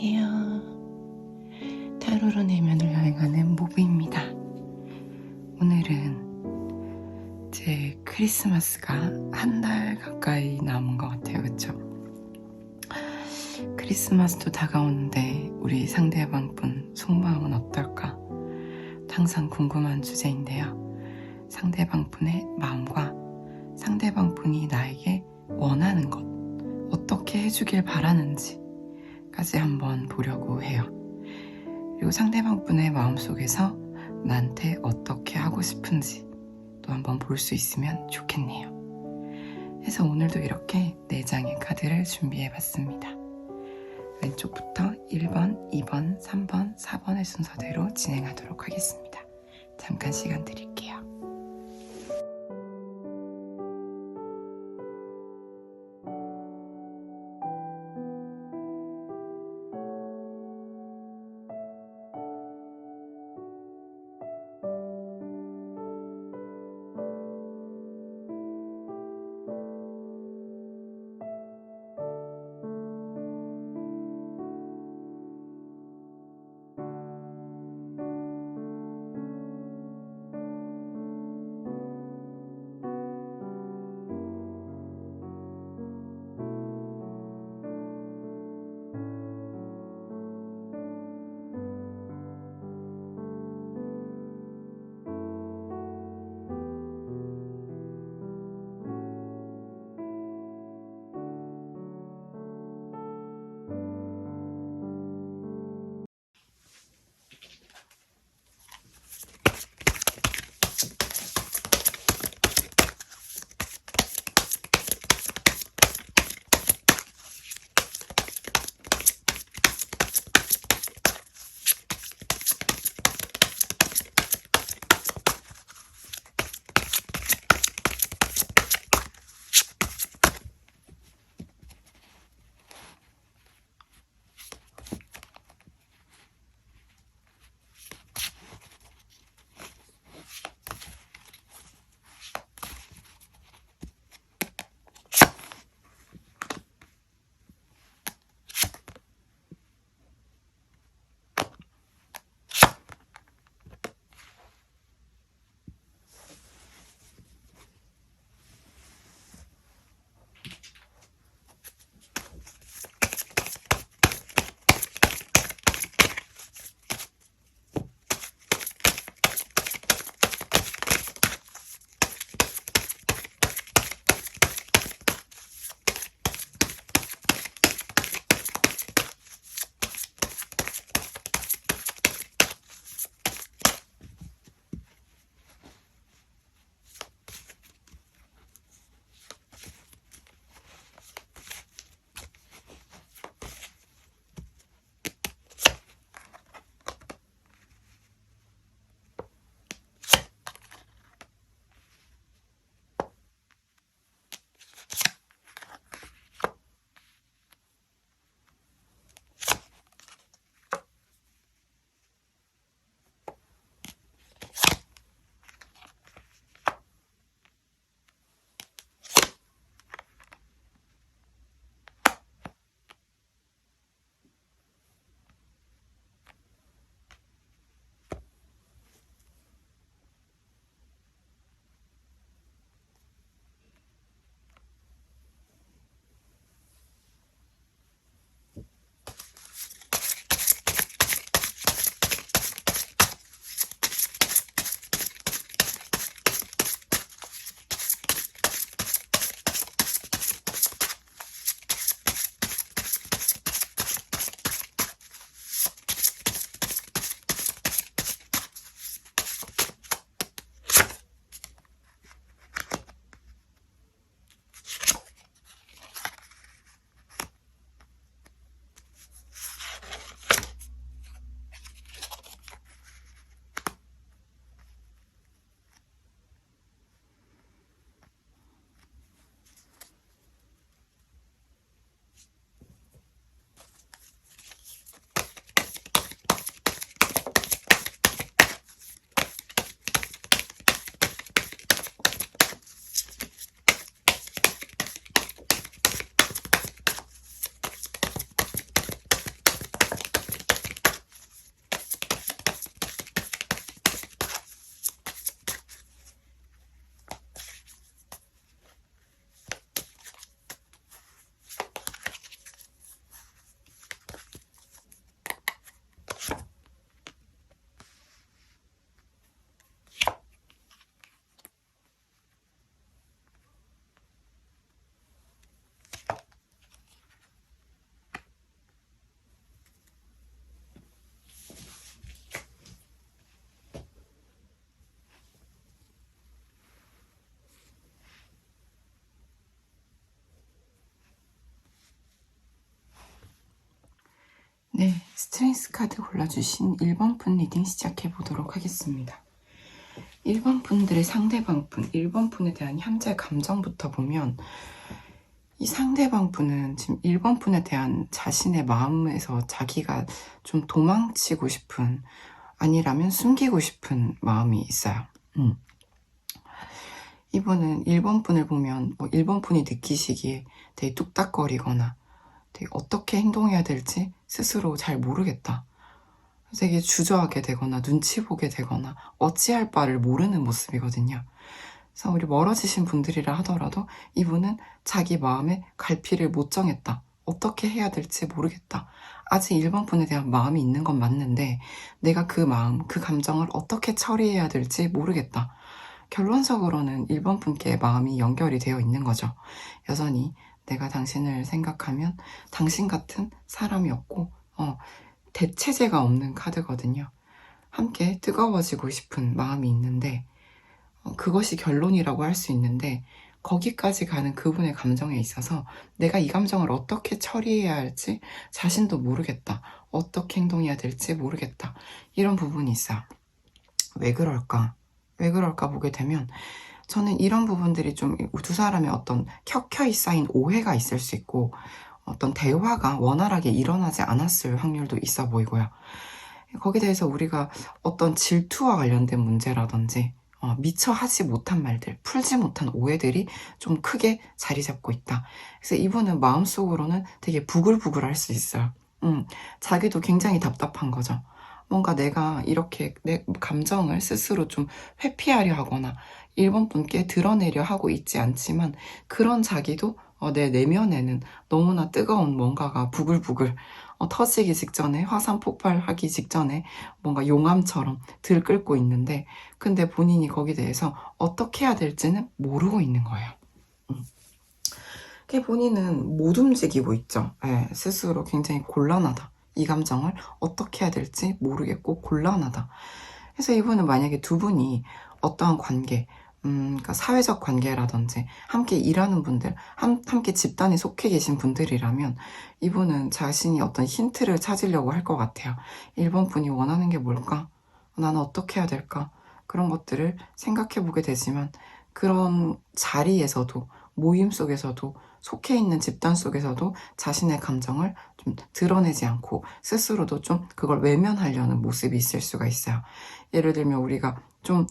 안녕하세요. 타로로 내면을 여행하는 모브입니다. 오늘은 제 크리스마스가 한 달 가까이 남은 것 같아요. 그쵸? 크리스마스도 다가오는데 우리 상대방분 속마음은 어떨까? 항상 궁금한 주제인데요. 상대방분의 마음과 상대방분이 나에게 원하는 것, 어떻게 해주길 바라는지 까지 한번 보려고 해요. 그리고 상대방분의 마음속에서 나한테 어떻게 하고 싶은지 또 한번 볼 수 있으면 좋겠네요. 그래서 오늘도 이렇게 4장의 카드를 준비해봤습니다. 왼쪽부터 1번, 2번, 3번, 4번의 순서대로 진행하도록 하겠습니다. 잠깐 시간 드릴게요. 네, 스트렝스 카드 골라주신 1번 분 리딩 시작해 보도록 하겠습니다. 1번 분들의 상대방 분, 1번 분에 대한 현재 감정부터 보면 이 상대방 분은 지금 1번 분에 대한 자신의 마음에서 자기가 좀 도망치고 싶은, 아니라면 숨기고 싶은 마음이 있어요. 이분은 1번 분을 보면 1번 분이 느끼시기에 되게 뚝딱거리거나 되게 어떻게 행동해야 될지 스스로 잘 모르겠다, 되게 주저하게 되거나 눈치 보게 되거나 어찌할 바를 모르는 모습이거든요. 그래서 우리 멀어지신 분들이라 하더라도 이분은 자기 마음의 갈피를 못 정했다, 어떻게 해야 될지 모르겠다, 아직 1번 분에 대한 마음이 있는 건 맞는데 내가 그 마음, 그 감정을 어떻게 처리해야 될지 모르겠다. 결론적으로는 1번 분께 마음이 연결이 되어 있는 거죠. 여전히 내가 당신을 생각하면 당신 같은 사람이 없고 대체제가 없는 카드거든요. 함께 뜨거워지고 싶은 마음이 있는데 그것이 결론이라고 할 수 있는데 거기까지 가는 그분의 감정에 있어서 내가 이 감정을 어떻게 처리해야 할지 자신도 모르겠다, 어떻게 행동해야 될지 모르겠다, 이런 부분이 있어요. 왜 그럴까? 왜 그럴까 보게 되면 저는 이런 부분들이 좀 두 사람의 어떤 켜켜이 쌓인 오해가 있을 수 있고 어떤 대화가 원활하게 일어나지 않았을 확률도 있어 보이고요. 거기에 대해서 우리가 어떤 질투와 관련된 문제라든지 미처 하지 못한 말들, 풀지 못한 오해들이 좀 크게 자리 잡고 있다. 그래서 이분은 마음속으로는 되게 부글부글 할 수 있어요. 자기도 굉장히 답답한 거죠. 뭔가 내가 이렇게 내 감정을 스스로 좀 회피하려 하거나 1번 분께 드러내려 하고 있지 않지만 그런 자기도 내 내면에는 너무나 뜨거운 뭔가가 부글부글 터지기 직전에, 화산 폭발하기 직전에 뭔가 용암처럼 들끓고 있는데 근데 본인이 거기에 대해서 어떻게 해야 될지는 모르고 있는 거예요. 본인은 못 움직이고 있죠. 네, 스스로 굉장히 곤란하다, 이 감정을 어떻게 해야 될지 모르겠고 곤란하다. 그래서 이분은 만약에 두 분이 어떠한 관계, 그러니까 사회적 관계라든지 함께 일하는 분들, 함께 집단에 속해 계신 분들이라면 이분은 자신이 어떤 힌트를 찾으려고 할 것 같아요. 1번 분이 원하는 게 뭘까? 나는 어떻게 해야 될까? 그런 것들을 생각해 보게 되지만 그런 자리에서도, 모임 속에서도, 속해 있는 집단 속에서도 자신의 감정을 좀 드러내지 않고 스스로도 좀 그걸 외면하려는 모습이 있을 수가 있어요. 예를 들면 우리가 좀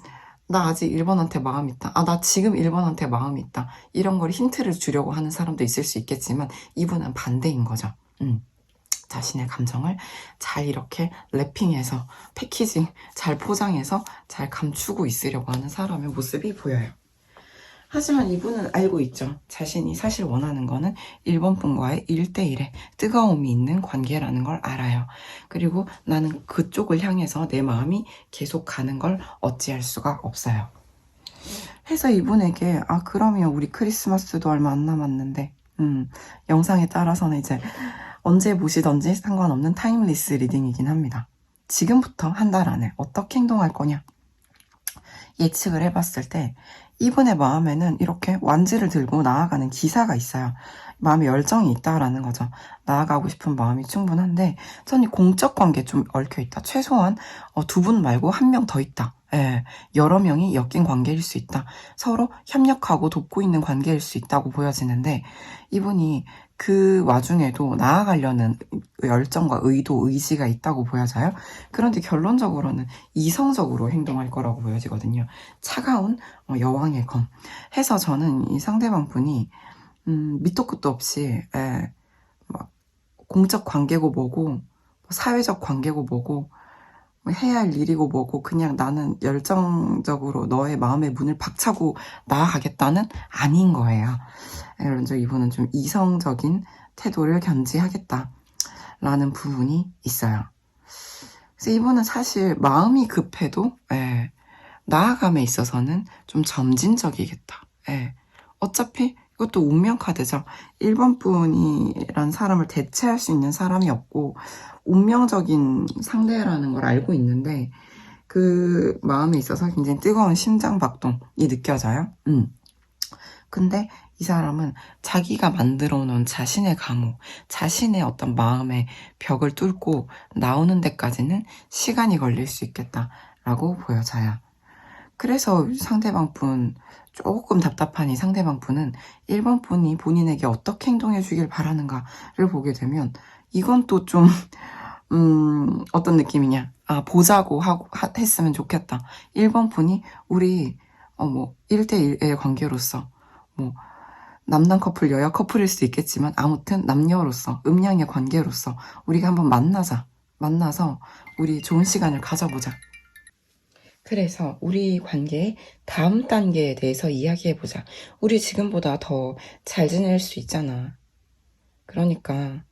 나 아직 1번한테 마음 있다, 나 지금 1번한테 마음 있다, 이런 걸 힌트를 주려고 하는 사람도 있을 수 있겠지만 이분은 반대인 거죠. 자신의 감정을 잘 이렇게 래핑해서, 패키징 잘 포장해서 잘 감추고 있으려고 하는 사람의 모습이 보여요. 하지만 이분은 알고 있죠. 자신이 사실 원하는 거는 1번 분과의 1대1의 뜨거움이 있는 관계라는 걸 알아요. 그리고 나는 그쪽을 향해서 내 마음이 계속 가는 걸 어찌할 수가 없어요. 해서 이분에게 그러면 우리 크리스마스도 얼마 안 남았는데 영상에 따라서는 이제 언제 보시던지 상관없는 타임리스 리딩이긴 합니다. 지금부터 한 달 안에 어떻게 행동할 거냐 예측을 해봤을 때 이분의 마음에는 이렇게 완지를 들고 나아가는 기사가 있어요. 마음에 열정이 있다라는 거죠. 나아가고 싶은 마음이 충분한데 저는 공적 관계에 좀 얽혀있다. 최소한 두 분 말고 한 명 더 있다. 예, 여러 명이 엮인 관계일 수 있다. 서로 협력하고 돕고 있는 관계일 수 있다고 보여지는데 이분이 그 와중에도 나아가려는 열정과 의도, 의지가 있다고 보여져요. 그런데 결론적으로는 이성적으로 행동할 거라고 보여지거든요. 차가운 여왕의 검 해서 저는 이 상대방 분이 밑도 끝도 없이 막 공적 관계고 뭐고 사회적 관계고 뭐고 해야 할 일이고 뭐고 그냥 나는 열정적으로 너의 마음의 문을 박차고 나아가겠다는 아닌 거예요. 그래서 이분은 좀 이성적인 태도를 견지하겠다라는 부분이 있어요. 그래서 이분은 사실 마음이 급해도 나아감에 있어서는 좀 점진적이겠다. 어차피 이것도 운명 카드죠. 1번 분이란 사람을 대체할 수 있는 사람이 없고 운명적인 상대라는 걸 알고 있는데 그 마음에 있어서 굉장히 뜨거운 심장 박동이 느껴져요. 근데 이 사람은 자기가 만들어 놓은 자신의 감옥, 자신의 어떤 마음의 벽을 뚫고 나오는 데까지는 시간이 걸릴 수 있겠다라고 보여져요. 그래서 상대방 분, 조금 답답한 이 상대방 분은 1번 분이 본인에게 어떻게 행동해 주길 바라는가를 보게 되면 이건 또 좀 어떤 느낌이냐. 아, 보자고 했으면 좋겠다. 1번 분이 우리, 1대1의 관계로서, 뭐, 남남 커플, 여야 커플일 수도 있겠지만, 아무튼 남녀로서, 음양의 관계로서, 우리가 한번 만나서, 우리 좋은 시간을 가져보자. 그래서 우리 관계의 다음 단계에 대해서 이야기해보자. 우리 지금보다 더 잘 지낼 수 있잖아. 그러니까,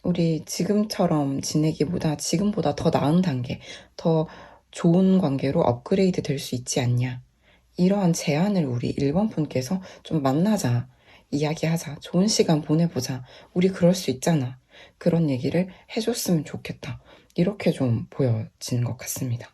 우리 지금처럼 지내기보다 지금보다 더 나은 단계, 더 좋은 관계로 업그레이드 될 수 있지 않냐. 이러한 제안을 우리 1번 분께서 좀 만나자. 이야기하자. 좋은 시간 보내보자. 우리 그럴 수 있잖아. 그런 얘기를 해줬으면 좋겠다. 이렇게 좀 보여지는 것 같습니다.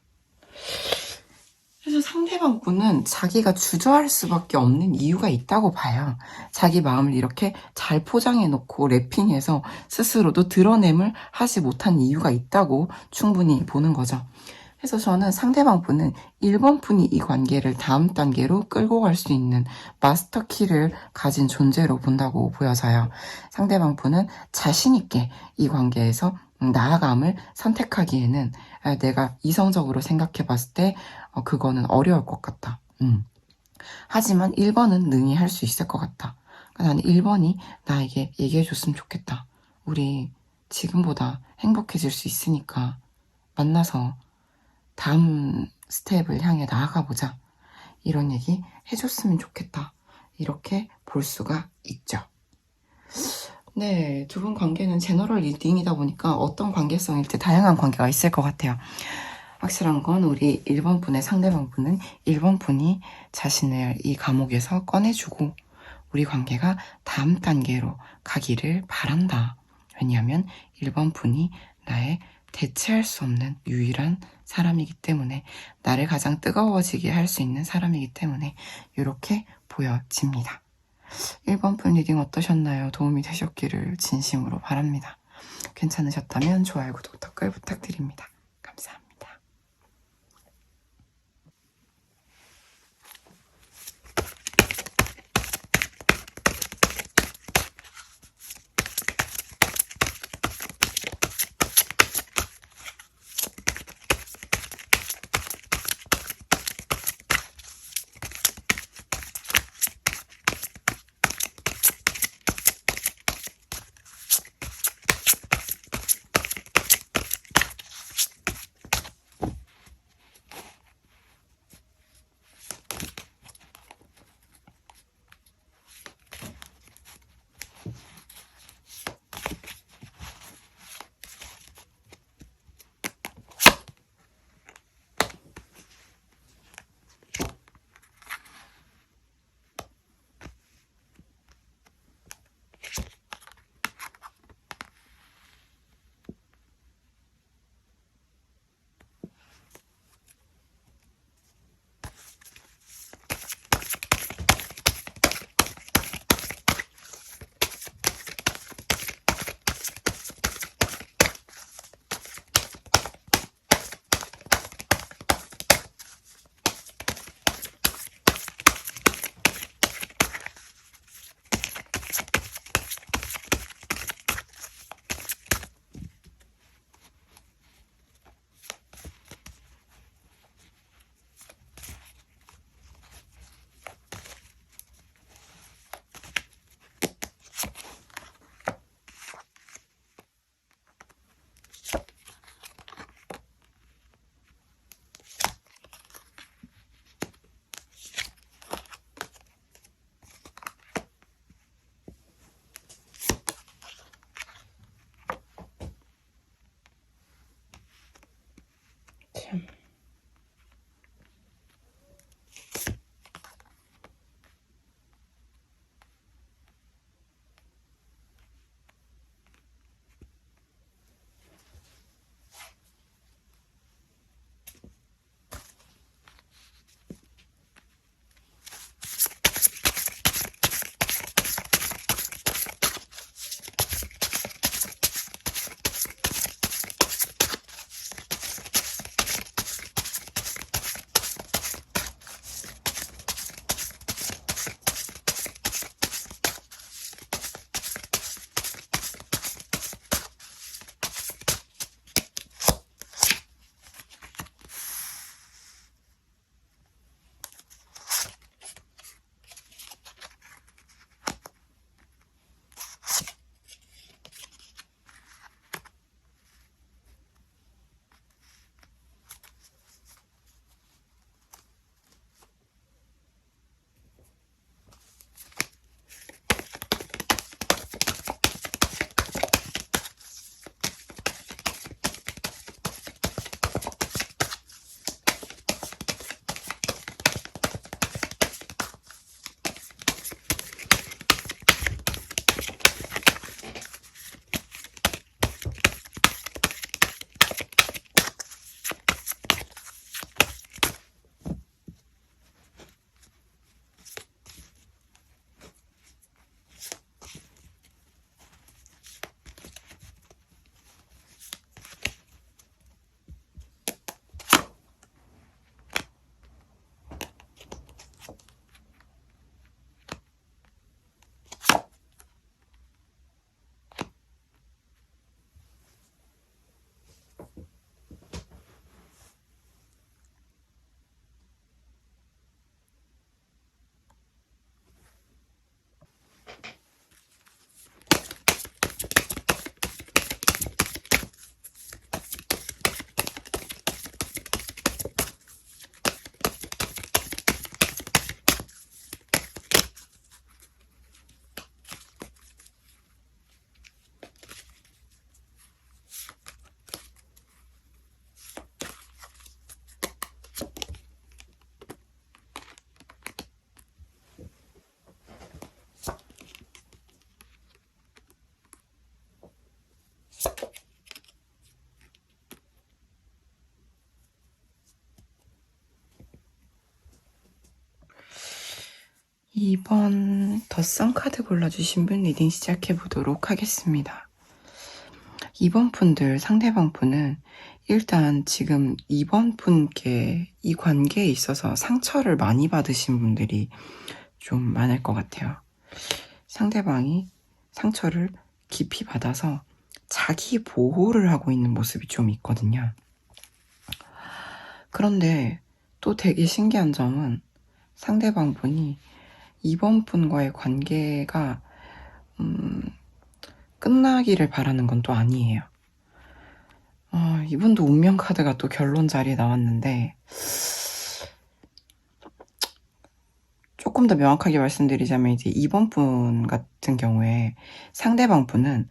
그래서 상대방 분은 자기가 주저할 수밖에 없는 이유가 있다고 봐요. 자기 마음을 이렇게 잘 포장해놓고 랩핑해서 스스로도 드러냄을 하지 못한 이유가 있다고 충분히 보는 거죠. 그래서 저는 상대방 분은 1번 분이 이 관계를 다음 단계로 끌고 갈 수 있는 마스터 키를 가진 존재로 본다고 보여져요. 상대방 분은 자신 있게 이 관계에서 나아감을 선택하기에는 내가 이성적으로 생각해 봤을 때 그거는 어려울 것 같다. 하지만 1번은 능히 할 수 있을 것 같다. 나는 1번이 나에게 얘기해 줬으면 좋겠다. 우리 지금보다 행복해질 수 있으니까 만나서 다음 스텝을 향해 나아가보자. 이런 얘기 해줬으면 좋겠다. 이렇게 볼 수가 있죠. 네, 두 분 관계는 제너럴 리딩이다 보니까 어떤 관계성일지 다양한 관계가 있을 것 같아요. 확실한 건 우리 1번 분의 상대방 분은 1번 분이 자신을 이 감옥에서 꺼내주고 우리 관계가 다음 단계로 가기를 바란다. 왜냐하면 1번 분이 나의 대체할 수 없는 유일한 사람이기 때문에, 나를 가장 뜨거워지게 할 수 있는 사람이기 때문에 이렇게 보여집니다. 1번 분 리딩 어떠셨나요? 도움이 되셨기를 진심으로 바랍니다. 괜찮으셨다면 좋아요, 구독, 댓글 부탁드립니다. 감사합니다. 2번 덧선 카드 골라주신 분 리딩 시작해보도록 하겠습니다. 2번 분들 상대방 분은 일단 지금 2번 분께 이 관계에 있어서 상처를 많이 받으신 분들이 좀 많을 것 같아요. 상대방이 상처를 깊이 받아서 자기 보호를 하고 있는 모습이 좀 있거든요. 그런데 또 되게 신기한 점은 상대방 분이 2번 분과의 관계가 끝나기를 바라는 건 또 아니에요. 이분도 운명 카드가 또 결론 자리에 나왔는데 조금 더 명확하게 말씀드리자면 이제 2번 분 같은 경우에 상대방 분은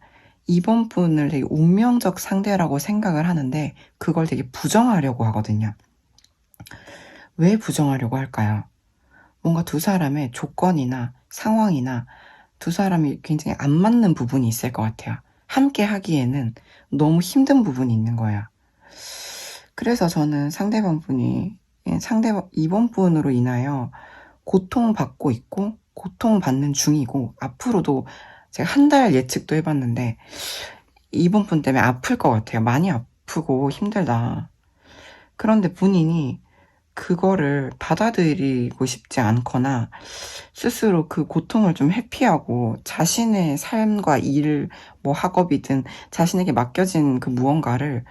2번 분을 되게 운명적 상대라고 생각을 하는데 그걸 되게 부정하려고 하거든요. 왜 부정하려고 할까요? 뭔가 두 사람의 조건이나 상황이나 두 사람이 굉장히 안 맞는 부분이 있을 것 같아요. 함께 하기에는 너무 힘든 부분이 있는 거예요. 그래서 저는 상대방 분이 2번 분으로 인하여 고통받고 있고 고통받는 중이고 앞으로도 제가 한 달 예측도 해봤는데 2번 분 때문에 아플 것 같아요. 많이 아프고 힘들다. 그런데 본인이 그거를 받아들이고 싶지 않거나 스스로 그 고통을 좀 회피하고 자신의 삶과 일, 뭐 학업이든 자신에게 맡겨진 그 무언가를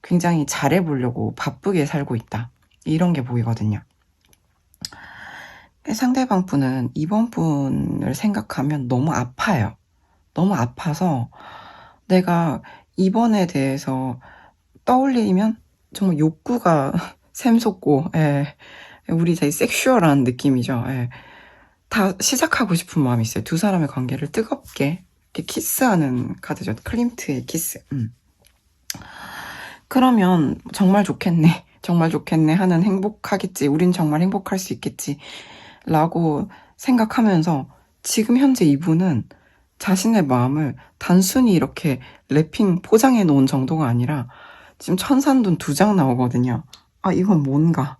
굉장히 잘해보려고 바쁘게 살고 있다. 이런 게 보이거든요. 상대방 분은 2번 분을 생각하면 너무 아파요. 너무 아파서 내가 2번에 대해서 떠올리면 정말 욕구가 샘솟고, 예. 우리 되게 섹슈얼한 느낌이죠. 예. 다 시작하고 싶은 마음이 있어요. 두 사람의 관계를 뜨겁게 이렇게 키스하는 카드죠. 클림트의 키스. 그러면 정말 좋겠네. 정말 좋겠네 하는 행복하겠지. 우린 정말 행복할 수 있겠지. 라고 생각하면서 지금 현재 이분은 자신의 마음을 단순히 이렇게 랩핑 포장해 놓은 정도가 아니라 지금 천산돈 2장 나오거든요. 아, 이건 뭔가?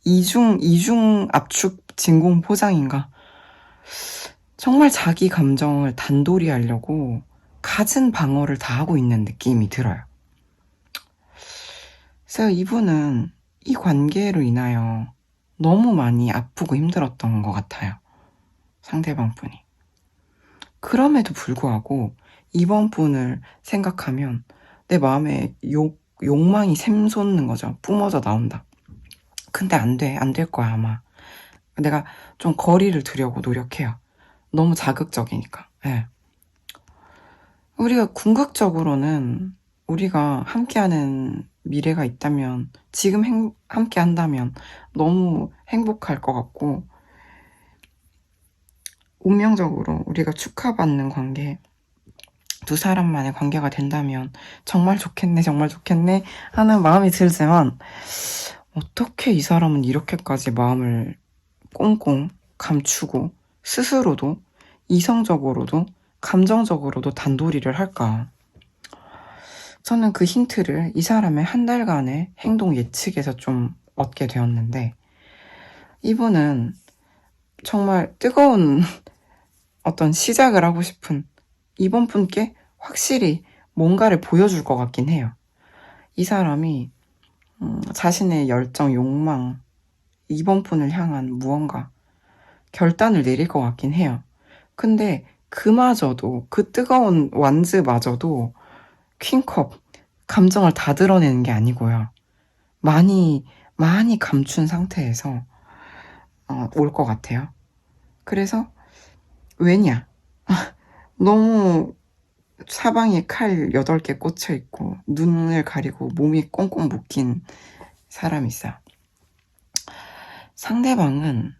이중 압축 진공 포장인가? 정말 자기 감정을 단돌이 하려고 갖은 방어를 다 하고 있는 느낌이 들어요. 그래서 이분은 이 관계로 인하여 너무 많이 아프고 힘들었던 것 같아요. 상대방 분이. 그럼에도 불구하고 이번 분을 생각하면 내 마음에 욕망이 샘솟는 거죠. 뿜어져 나온다. 근데 안 돼. 안 될 거야, 아마. 내가 좀 거리를 두려고 노력해요. 너무 자극적이니까. 네. 우리가 궁극적으로는 우리가 함께하는 미래가 있다면, 지금 함께 한다면 너무 행복할 것 같고, 운명적으로 우리가 축하받는 관계, 두 사람만의 관계가 된다면 정말 좋겠네, 정말 좋겠네 하는 마음이 들지만, 어떻게 이 사람은 이렇게까지 마음을 꽁꽁 감추고 스스로도 이성적으로도 감정적으로도 단도리를 할까? 저는 그 힌트를 이 사람의 한 달간의 행동 예측에서 좀 얻게 되었는데, 이분은 정말 뜨거운 어떤 시작을 하고 싶은 이번 분께 확실히 뭔가를 보여줄 것 같긴 해요. 이 사람이 자신의 열정, 욕망, 이번 분을 향한 무언가 결단을 내릴 것 같긴 해요. 근데 그마저도, 그 뜨거운 완즈마저도 퀸컵, 감정을 다 드러내는 게 아니고요. 많이 감춘 상태에서 올 것 같아요. 그래서 왜냐? 너무 사방에 칼 8개 꽂혀 있고 눈을 가리고 몸이 꽁꽁 묶인 사람이 있어요. 상대방은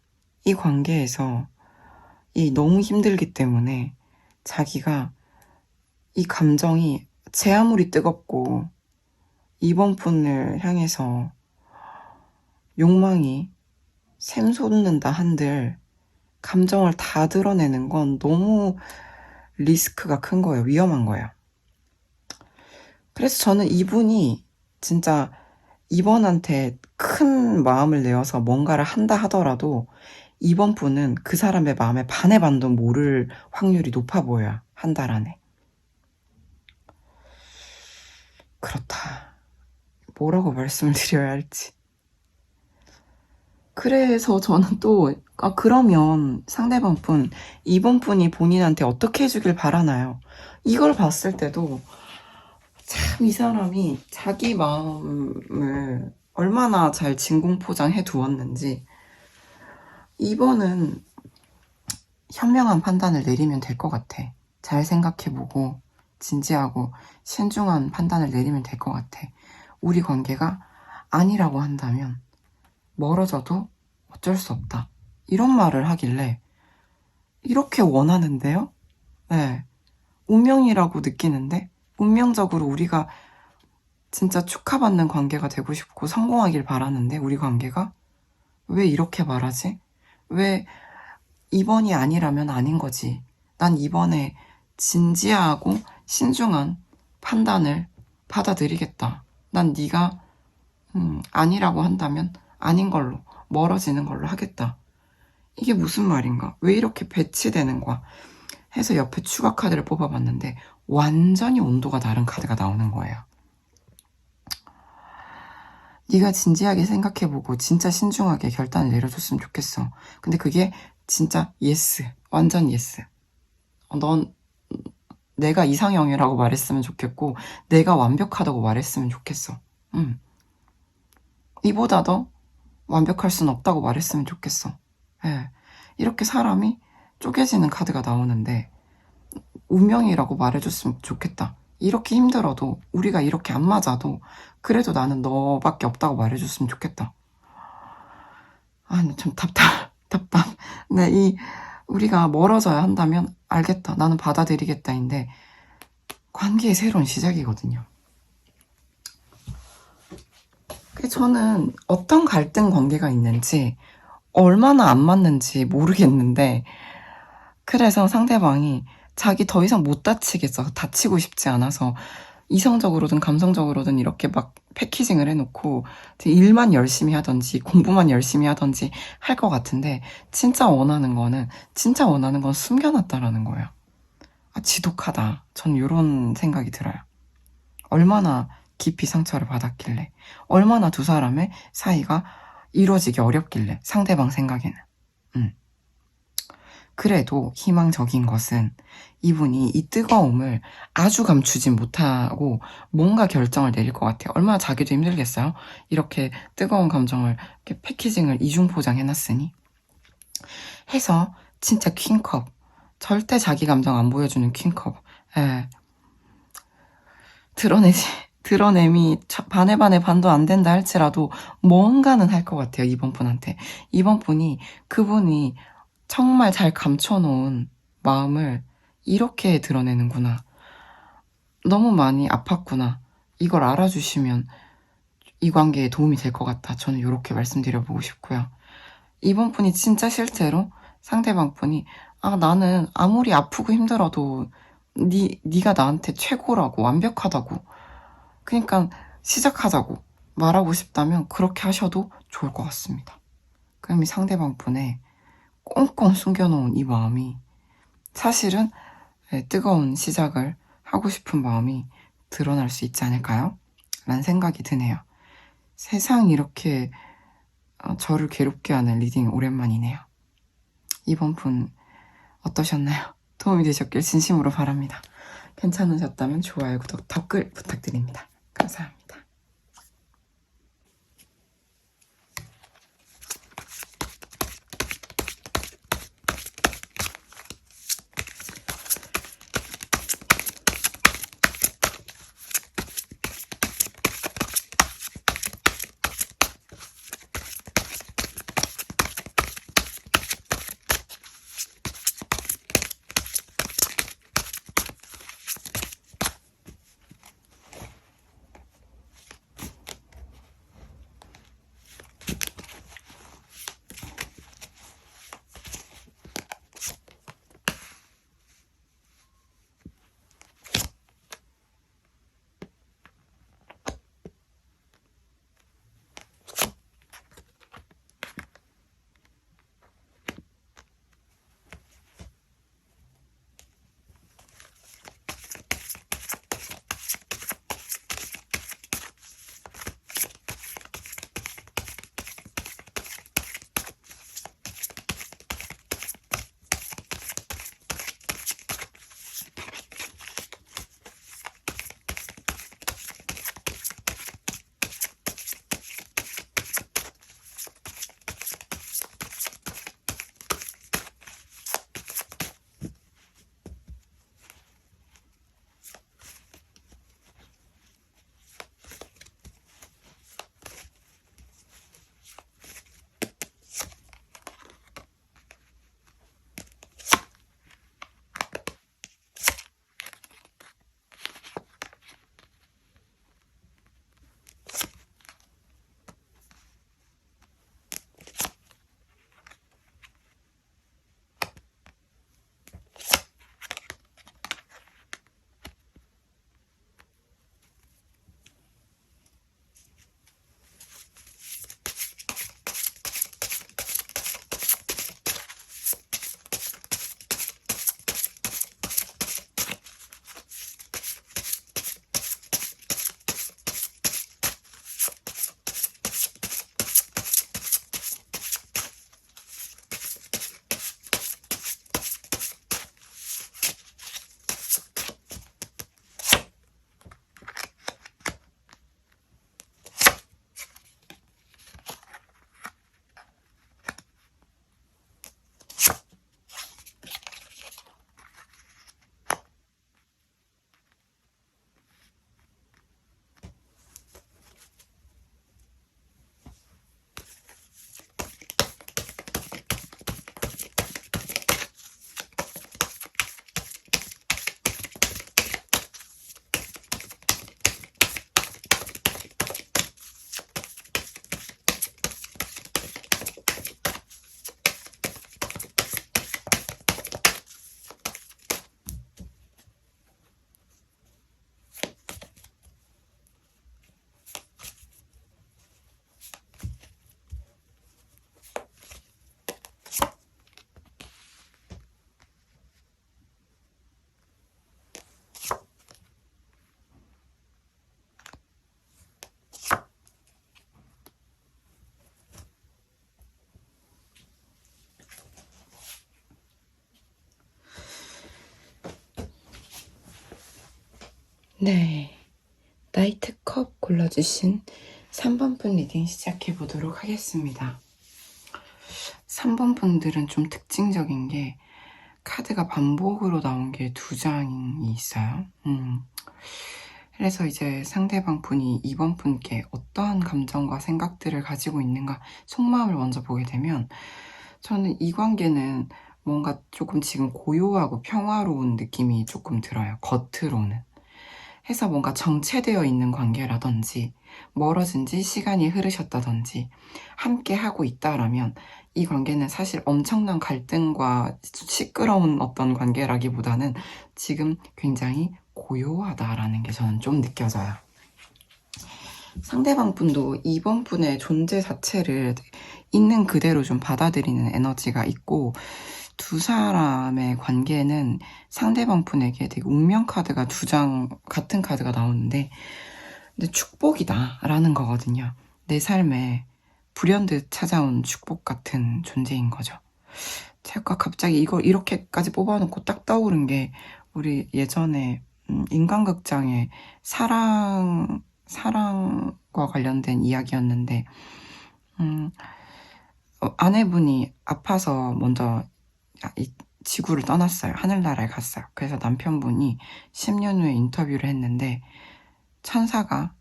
이 관계에서 너무 힘들기 때문에 자기가 이 감정이 제 아무리 뜨겁고 이번 분을 향해서 욕망이 샘솟는다 한들 감정을 다 드러내는 건 너무 리스크가 큰 거예요. 위험한 거예요. 그래서 저는 이분이 진짜 이번한테 큰 마음을 내어서 뭔가를 한다 하더라도 이번 분은 그 사람의 마음에 반의 반도 모를 확률이 높아 보여요. 한 달 안에. 그렇다. 뭐라고 말씀을 드려야 할지. 그래서 저는 또 그러면 상대방 분, 이번 분이 본인한테 어떻게 해주길 바라나요? 이걸 봤을 때도 참 이 사람이 자기 마음을 얼마나 잘 진공포장해 두었는지 이번은 현명한 판단을 내리면 될 것 같아. 잘 생각해보고 진지하고 신중한 판단을 내리면 될 것 같아. 우리 관계가 아니라고 한다면 멀어져도 어쩔 수 없다. 이런 말을 하길래 이렇게 원하는데요? 네. 운명이라고 느끼는데 운명적으로 우리가 진짜 축하받는 관계가 되고 싶고 성공하길 바라는데 우리 관계가 왜 이렇게 말하지? 왜 이번이 아니라면 아닌 거지. 난 이번에 진지하고 신중한 판단을 받아들이겠다. 난 네가 아니라고 한다면 아닌 걸로 멀어지는 걸로 하겠다. 이게 무슨 말인가? 왜 이렇게 배치되는 거야? 해서 옆에 추가 카드를 뽑아봤는데 완전히 온도가 다른 카드가 나오는 거예요. 네가 진지하게 생각해보고 진짜 신중하게 결단을 내려줬으면 좋겠어. 근데 그게 진짜 예스, 완전 예스. 넌 내가 이상형이라고 말했으면 좋겠고 내가 완벽하다고 말했으면 좋겠어. 이보다 더 완벽할 순 없다고 말했으면 좋겠어. 예. 이렇게 사람이 쪼개지는 카드가 나오는데 운명이라고 말해줬으면 좋겠다. 이렇게 힘들어도 우리가 이렇게 안 맞아도 그래도 나는 너밖에 없다고 말해줬으면 좋겠다. 참 답답. 네, 우리가 멀어져야 한다면 알겠다. 나는 받아들이겠다인데 관계의 새로운 시작이거든요. 저는 어떤 갈등 관계가 있는지 얼마나 안 맞는지 모르겠는데 그래서 상대방이 자기 더 이상 못 다치겠어. 다치고 싶지 않아서 이성적으로든 감성적으로든 이렇게 막 패키징을 해놓고 일만 열심히 하던지 공부만 열심히 하던지 할 것 같은데 진짜 원하는 건 숨겨놨다라는 거예요. 지독하다. 전 이런 생각이 들어요. 얼마나 깊이 상처를 받았길래 얼마나 두 사람의 사이가 이루어지기 어렵길래 상대방 생각에는 그래도 희망적인 것은 이분이 이 뜨거움을 아주 감추진 못하고 뭔가 결정을 내릴 것 같아요. 얼마나 자기도 힘들겠어요? 이렇게 뜨거운 감정을 이렇게 패키징을 이중 포장해놨으니 해서 진짜 퀸컵 절대 자기 감정 안 보여주는 퀸컵 드러냄이 반의 반도 안 된다 할지라도 뭔가는 할 것 같아요. 이번 분한테. 이번 분이 그분이 정말 잘 감춰놓은 마음을 이렇게 드러내는구나. 너무 많이 아팠구나. 이걸 알아주시면 이 관계에 도움이 될 것 같다. 저는 이렇게 말씀드려보고 싶고요. 이번 분이 진짜 실제로 상대방 분이 나는 아무리 아프고 힘들어도 네가 나한테 최고라고 완벽하다고 그러니까 시작하자고 말하고 싶다면 그렇게 하셔도 좋을 것 같습니다. 그럼 이 상대방 분의 꽁꽁 숨겨놓은 이 마음이 사실은 뜨거운 시작을 하고 싶은 마음이 드러날 수 있지 않을까요? 라는 생각이 드네요. 세상이 이렇게 저를 괴롭게 하는 리딩 오랜만이네요. 이번 분 어떠셨나요? 도움이 되셨길 진심으로 바랍니다. 괜찮으셨다면 좋아요, 구독, 댓글 부탁드립니다. 감사합니다. 네, 나이트컵 골라주신 3번 분 리딩 시작해보도록 하겠습니다. 3번 분들은 좀 특징적인 게 카드가 반복으로 나온 게 2장이 있어요. 그래서 이제 상대방 분이 2번 분께 어떠한 감정과 생각들을 가지고 있는가 속마음을 먼저 보게 되면 저는 이 관계는 뭔가 조금 지금 고요하고 평화로운 느낌이 조금 들어요. 겉으로는. 해서 뭔가 정체되어 있는 관계라든지 멀어진 지 시간이 흐르셨다든지 함께 하고 있다라면 이 관계는 사실 엄청난 갈등과 시끄러운 어떤 관계라기보다는 지금 굉장히 고요하다라는 게 저는 좀 느껴져요. 상대방 분도 이번 분의 존재 자체를 있는 그대로 좀 받아들이는 에너지가 있고 두 사람의 관계는 상대방 분에게 되게 운명 카드가 2장 같은 카드가 나오는데 근데 축복이다 라는 거거든요. 내 삶에 불현듯 찾아온 축복 같은 존재인 거죠. 제가 갑자기 이걸 이렇게까지 뽑아놓고 딱 떠오른 게 우리 예전에 인간극장의 사랑과 관련된 이야기였는데 아내분이 아파서 먼저 이 지구를 떠났어요. 하늘나라에 갔어요. 그래서 남편분이 10년 후에 인터뷰를 했는데 천사가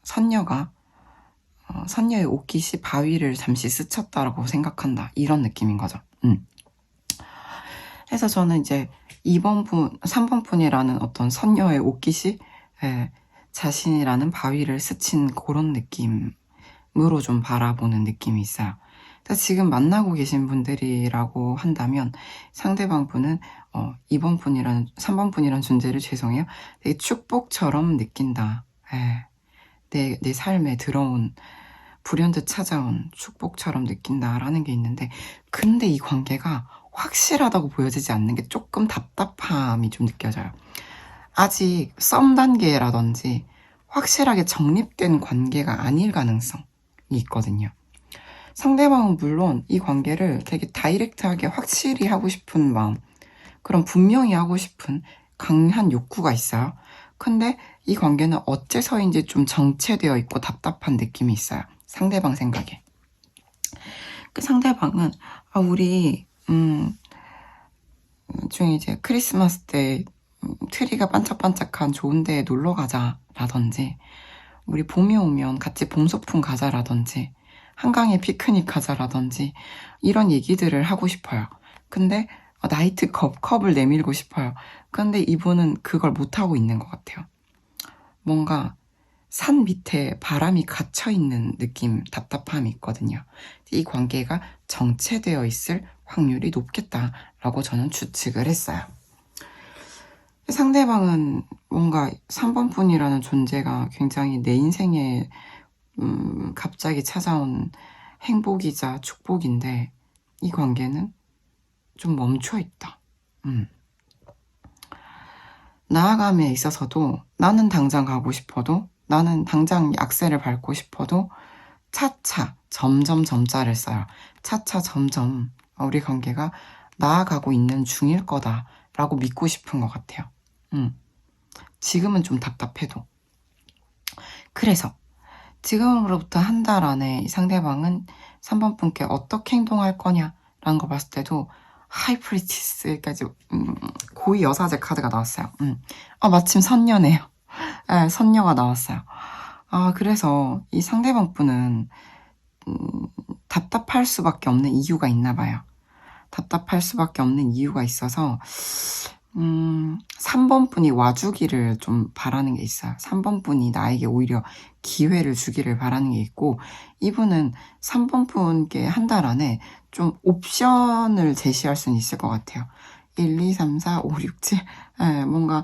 선녀가 선녀의 옷깃이 바위를 잠시 스쳤다라고 생각한다. 이런 느낌인 거죠. 그래서 저는 이제 3번 분이라는 어떤 선녀의 옷깃이 자신이라는 바위를 스친 그런 느낌으로 좀 바라보는 느낌이 있어요. 지금 만나고 계신 분들이라고 한다면 상대방 분은 3번 분이라는 존재를 죄송해요. 되게 축복처럼 느낀다. 내 삶에 들어온 불현듯 찾아온 축복처럼 느낀다라는 게 있는데 근데 이 관계가 확실하다고 보여지지 않는 게 조금 답답함이 좀 느껴져요. 아직 썸 단계라든지 확실하게 정립된 관계가 아닐 가능성이 있거든요. 상대방은 물론 이 관계를 되게 다이렉트하게 확실히 하고 싶은 마음, 그런 분명히 하고 싶은 강한 욕구가 있어요. 근데 이 관계는 어째서인지 좀 정체되어 있고 답답한 느낌이 있어요. 상대방 생각에. 그 상대방은 우리 중에 이제 크리스마스 때 트리가 반짝반짝한 좋은 데에 놀러 가자라든지 우리 봄이 오면 같이 봄 소풍 가자라든지 한강에 피크닉 가자라든지 이런 얘기들을 하고 싶어요. 근데 나이트 컵을 내밀고 싶어요. 근데 이분은 그걸 못하고 있는 것 같아요. 뭔가 산 밑에 바람이 갇혀있는 느낌, 답답함이 있거든요. 이 관계가 정체되어 있을 확률이 높겠다라고 저는 추측을 했어요. 상대방은 뭔가 3번 분이라는 존재가 굉장히 내 인생에 갑자기 찾아온 행복이자 축복인데 이 관계는 좀 멈춰있다. 나아감에 있어서도 나는 당장 가고 싶어도 나는 당장 악셀을 밟고 싶어도 차차 점자를 써요. 차차 점점 우리 관계가 나아가고 있는 중일 거다라고 믿고 싶은 것 같아요. 지금은 좀 답답해도. 그래서 지금으로부터 한 달 안에 상대방은 3번 분께 어떻게 행동할 거냐라는 거 봤을 때도 하이프리티스까지 고위 여사제 카드가 나왔어요. 마침 선녀네요. 네, 선녀가 나왔어요. 그래서 이 상대방 분은 답답할 수밖에 없는 이유가 있나 봐요. 답답할 수밖에 없는 이유가 있어서 3번 분이 와주기를 좀 바라는 게 있어요. 3번 분이 나에게 오히려 기회를 주기를 바라는 게 있고 이분은 3번 분께 한 달 안에 좀 옵션을 제시할 수는 있을 것 같아요. 1, 2, 3, 4, 5, 6, 7 뭔가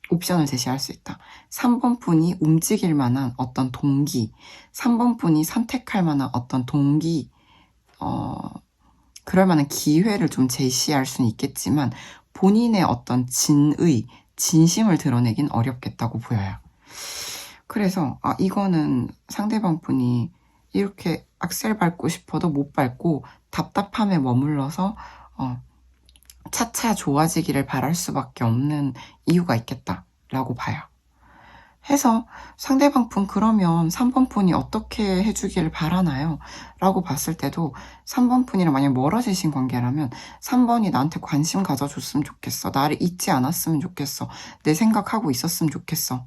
옵션을 제시할 수 있다. 3번 분이 움직일 만한 어떤 동기 3번 분이 선택할 만한 어떤 동기 그럴 만한 기회를 좀 제시할 수는 있겠지만 본인의 어떤 진심을 드러내긴 어렵겠다고 보여요. 그래서 이거는 상대방 분이 이렇게 악셀 밟고 싶어도 못 밟고 답답함에 머물러서 차차 좋아지기를 바랄 수밖에 없는 이유가 있겠다. 라고 봐요. 해서 상대방 분 그러면 3번 분이 어떻게 해주길 바라나요? 라고 봤을 때도 3번 분이랑 만약 멀어지신 관계라면 3번이 나한테 관심 가져줬으면 좋겠어. 나를 잊지 않았으면 좋겠어. 내 생각하고 있었으면 좋겠어.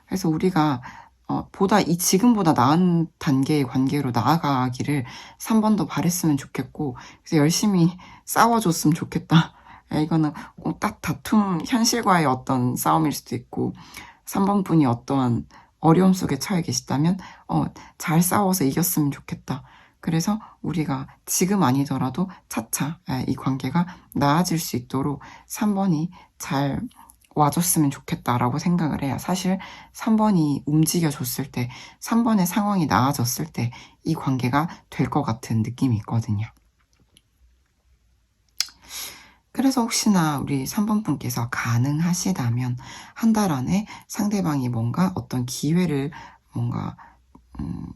그래서 우리가 지금보다 나은 단계의 관계로 나아가기를 3번도 바랬으면 좋겠고, 그래서 열심히 싸워줬으면 좋겠다. 이거는 딱 현실과의 어떤 싸움일 수도 있고, 3번 분이 어떠한 어려움 속에 처해 계시다면, 잘 싸워서 이겼으면 좋겠다. 그래서 우리가 지금 아니더라도 차차 이 관계가 나아질 수 있도록 3번이 잘 와줬으면 좋겠다라고 생각을 해요. 사실 3번이 움직여줬을 때, 3번의 상황이 나아졌을 때 이 관계가 될 것 같은 느낌이 있거든요. 그래서 혹시나 우리 3번 분께서 가능하시다면 한 달 안에 상대방이 뭔가 어떤 기회를 뭔가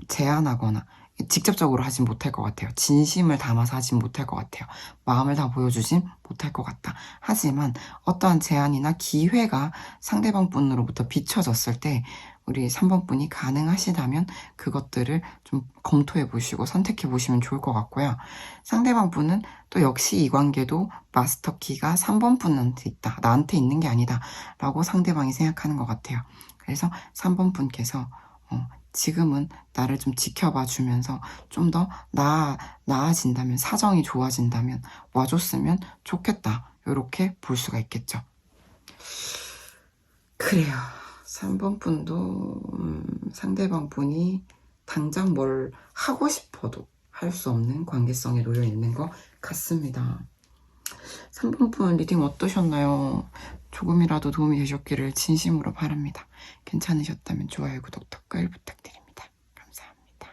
제안하거나 직접적으로 하진 못할 것 같아요. 진심을 담아서 하진 못할 것 같아요. 마음을 다 보여주진 못할 것 같다. 하지만 어떠한 제안이나 기회가 상대방 분으로부터 비춰졌을 때 우리 3번 분이 가능하시다면 그것들을 좀 검토해 보시고 선택해 보시면 좋을 것 같고요. 상대방 분은 또 역시 이 관계도 마스터키가 3번 분한테 있다. 나한테 있는 게 아니다. 라고 상대방이 생각하는 것 같아요. 그래서 3번 분께서 지금은 나를 좀 지켜봐 주면서 좀 더 나아진다면, 사정이 좋아진다면 와줬으면 좋겠다. 이렇게 볼 수가 있겠죠. 그래요. 3번 분도 상대방 분이 당장 뭘 하고 싶어도 할 수 없는 관계성에 놓여 있는 것 같습니다. 3번 분 리딩 어떠셨나요? 조금이라도 도움이 되셨기를 진심으로 바랍니다. 괜찮으셨다면 좋아요, 구독, 댓글 부탁드립니다. 감사합니다.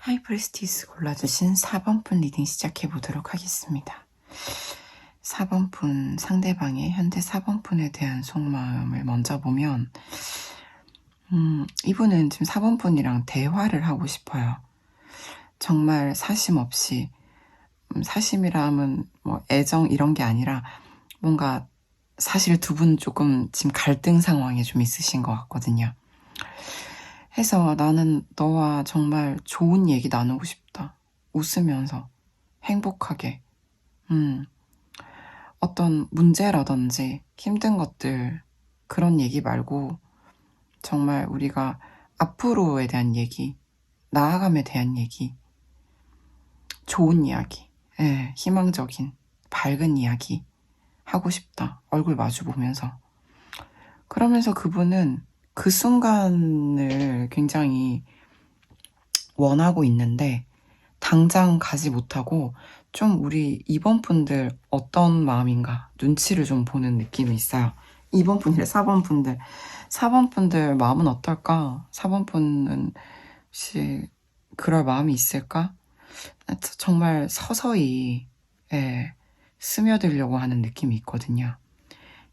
하이프리스티스 골라주신 4번 분 리딩 시작해 보도록 하겠습니다. 4번 분 상대방의 현재 4번 분에 대한 속마음을 먼저 보면 이분은 지금 4번 분이랑 대화를 하고 싶어요. 정말 사심 없이 사심이라 하면 뭐 애정 이런 게 아니라 뭔가 사실 두 분 조금 지금 갈등 상황에 좀 있으신 것 같거든요. 해서 나는 너와 정말 좋은 얘기 나누고 싶다. 웃으면서 행복하게 어떤 문제라든지 힘든 것들 그런 얘기 말고 정말 우리가 앞으로에 대한 얘기, 나아감에 대한 얘기, 좋은 이야기, 희망적인 밝은 이야기 하고 싶다. 얼굴 마주 보면서. 그러면서 그분은 그 순간을 굉장히 원하고 있는데 당장 가지 못하고 좀 우리 2번 분들 어떤 마음인가 눈치를 좀 보는 느낌이 있어요. 2번 분이래 4번 분들. 4번 분들 마음은 어떨까? 4번 분은 혹시 그럴 마음이 있을까? 정말 서서히 스며들려고 하는 느낌이 있거든요.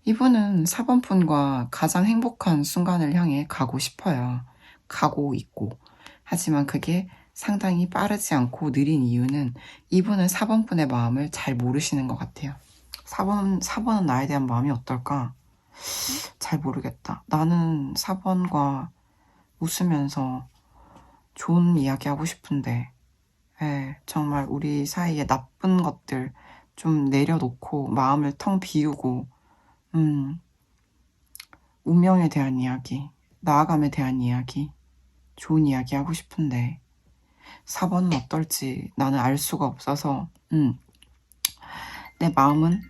이분은 4번 분과 가장 행복한 순간을 향해 가고 싶어요. 가고 있고. 하지만 그게 상당히 빠르지 않고 느린 이유는 이분은 4번 분의 마음을 잘 모르시는 것 같아요. 4번은 나에 대한 마음이 어떨까? 잘 모르겠다. 나는 4번과 웃으면서 좋은 이야기 하고 싶은데 정말 우리 사이에 나쁜 것들 좀 내려놓고 마음을 텅 비우고 운명에 대한 이야기, 나아감에 대한 이야기, 좋은 이야기 하고 싶은데 4번은 어떨지 나는 알 수가 없어서 내 마음은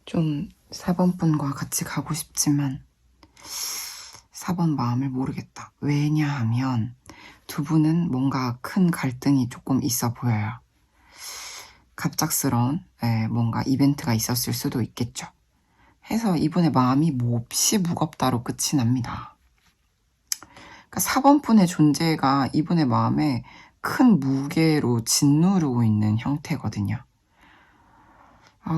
좀 4번 분과 같이 가고 싶지만 4번 마음을 모르겠다. 왜냐하면 두 분은 뭔가 큰 갈등이 조금 있어 보여요. 갑작스러운 뭔가 이벤트가 있었을 수도 있겠죠. 해서 이분의 마음이 몹시 무겁다로 끝이 납니다. 그러니까 4번 분의 존재가 이분의 마음에 큰 무게로 짓누르고 있는 형태거든요.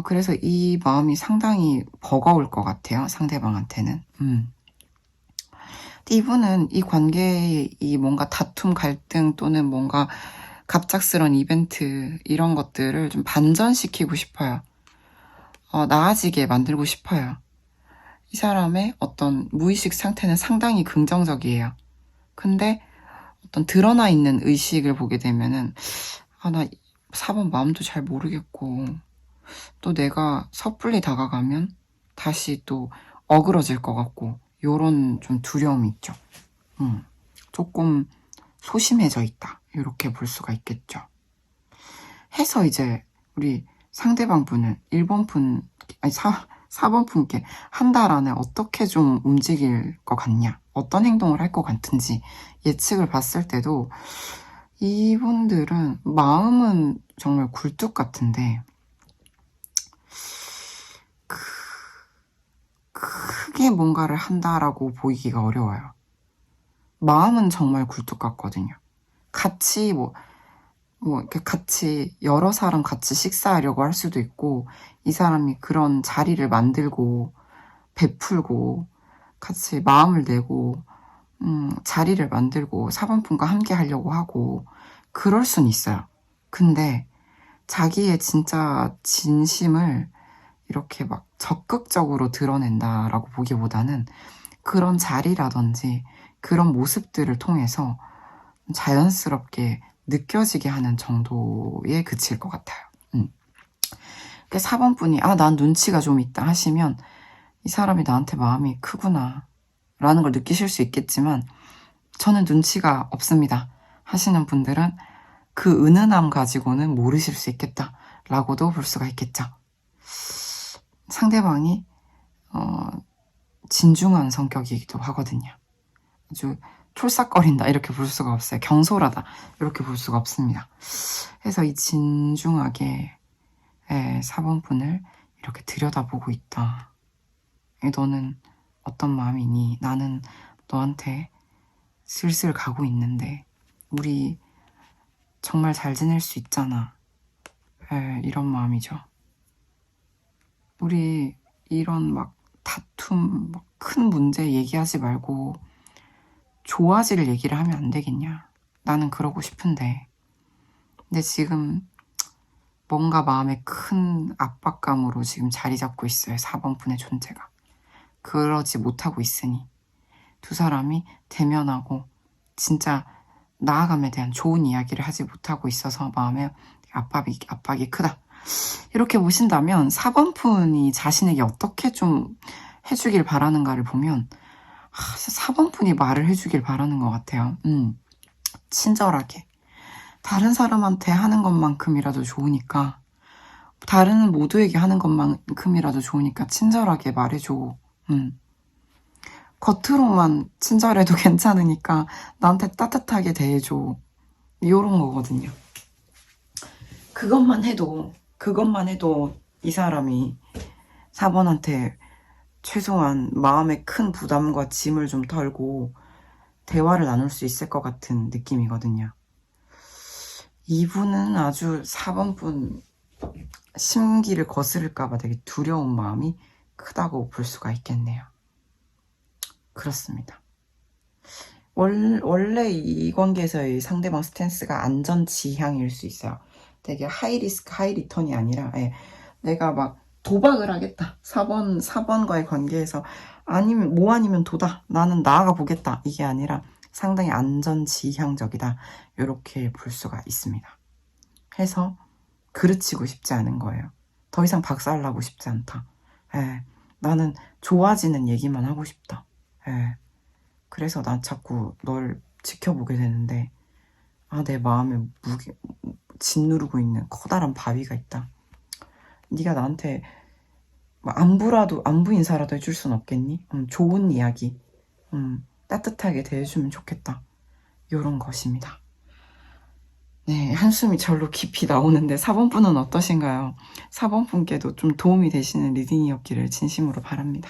그래서 이 마음이 상당히 버거울 것 같아요. 상대방한테는. 근데 이분은 이 관계에 이 뭔가 다툼, 갈등 또는 뭔가 갑작스런 이벤트 이런 것들을 좀 반전시키고 싶어요. 나아지게 만들고 싶어요. 이 사람의 어떤 무의식 상태는 상당히 긍정적이에요. 근데 어떤 드러나 있는 의식을 보게 되면은 나 4번 마음도 잘 모르겠고 또 내가 섣불리 다가가면 다시 또 어그러질 것 같고 요런 좀 두려움이 있죠. 조금 소심해져 있다. 이렇게 볼 수가 있겠죠. 해서 이제 우리 상대방 분은 1번 분, 아니 4번 분께 한 달 안에 어떻게 좀 움직일 것 같냐, 어떤 행동을 할 것 같은지 예측을 봤을 때도 이분들은 마음은 정말 굴뚝 같은데 크게 뭔가를 한다라고 보이기가 어려워요. 마음은 정말 굴뚝 같거든요. 같이 이렇게 같이 여러 사람 같이 식사하려고 할 수도 있고 이 사람이 그런 자리를 만들고 베풀고 같이 마음을 내고 자리를 만들고 4번 분과 함께 하려고 하고 그럴 순 있어요. 근데 자기의 진짜 진심을 이렇게 막 적극적으로 드러낸다라고 보기보다는 그런 자리라든지 그런 모습들을 통해서 자연스럽게 느껴지게 하는 정도에 그칠 것 같아요. 4번 분이 난 눈치가 좀 있다 하시면 이 사람이 나한테 마음이 크구나 라는 걸 느끼실 수 있겠지만 저는 눈치가 없습니다 하시는 분들은 그 은은함 가지고는 모르실 수 있겠다 라고도 볼 수가 있겠죠. 상대방이 진중한 성격이기도 하거든요. 아주 촐싹거린다 이렇게 볼 수가 없어요. 경솔하다 이렇게 볼 수가 없습니다. 그래서 이 진중하게 4번 분을 이렇게 들여다보고 있다. 너는 어떤 마음이니? 나는 너한테 슬슬 가고 있는데 우리 정말 잘 지낼 수 있잖아. 이런 마음이죠. 우리 이런 막 다툼, 막 큰 문제 얘기하지 말고 좋아질 얘기를 하면 안 되겠냐. 나는 그러고 싶은데. 근데 지금 뭔가 마음에 큰 압박감으로 지금 자리 잡고 있어요. 4번 분의 존재가. 그러지 못하고 있으니 두 사람이 대면하고 진짜 나아감에 대한 좋은 이야기를 하지 못하고 있어서 마음에 압박이 크다. 이렇게 보신다면 4번 분이 자신에게 어떻게 좀 해주길 바라는가를 보면 4번 분이 말을 해주길 바라는 것 같아요. 친절하게. 다른 사람한테 하는 것만큼이라도 좋으니까, 다른 모두에게 하는 것만큼이라도 좋으니까 친절하게 말해줘. 겉으로만 친절해도 괜찮으니까 나한테 따뜻하게 대해줘. 이런 거거든요. 그것만 해도 이 사람이 4번한테 최소한 마음의 큰 부담과 짐을 좀 덜고 대화를 나눌 수 있을 것 같은 느낌이거든요. 이분은 아주 4번 분 심기를 거스를까봐 되게 두려운 마음이 크다고 볼 수가 있겠네요. 그렇습니다. 원래 이 관계에서의 상대방 스탠스가 안전지향일 수 있어요. 되게 하이리스크 하이리턴이 아니라 내가 막 도박을 하겠다. 4번과의 관계에서 아니면 뭐 아니면 도다. 나는 나아가 보겠다. 이게 아니라 상당히 안전지향적이다. 이렇게 볼 수가 있습니다. 해서 그르치고 싶지 않은 거예요. 더 이상 박살나고 싶지 않다. 나는 좋아지는 얘기만 하고 싶다. 그래서 난 자꾸 널 지켜보게 되는데 내 마음에 짓누르고 있는 커다란 바위가 있다. 네가 나한테 안부 인사라도 해줄 순 없겠니? 좋은 이야기, 따뜻하게 대해주면 좋겠다. 이런 것입니다. 네, 한숨이 절로 깊이 나오는데 4번 분은 어떠신가요? 4번 분께도 좀 도움이 되시는 리딩이었기를 진심으로 바랍니다.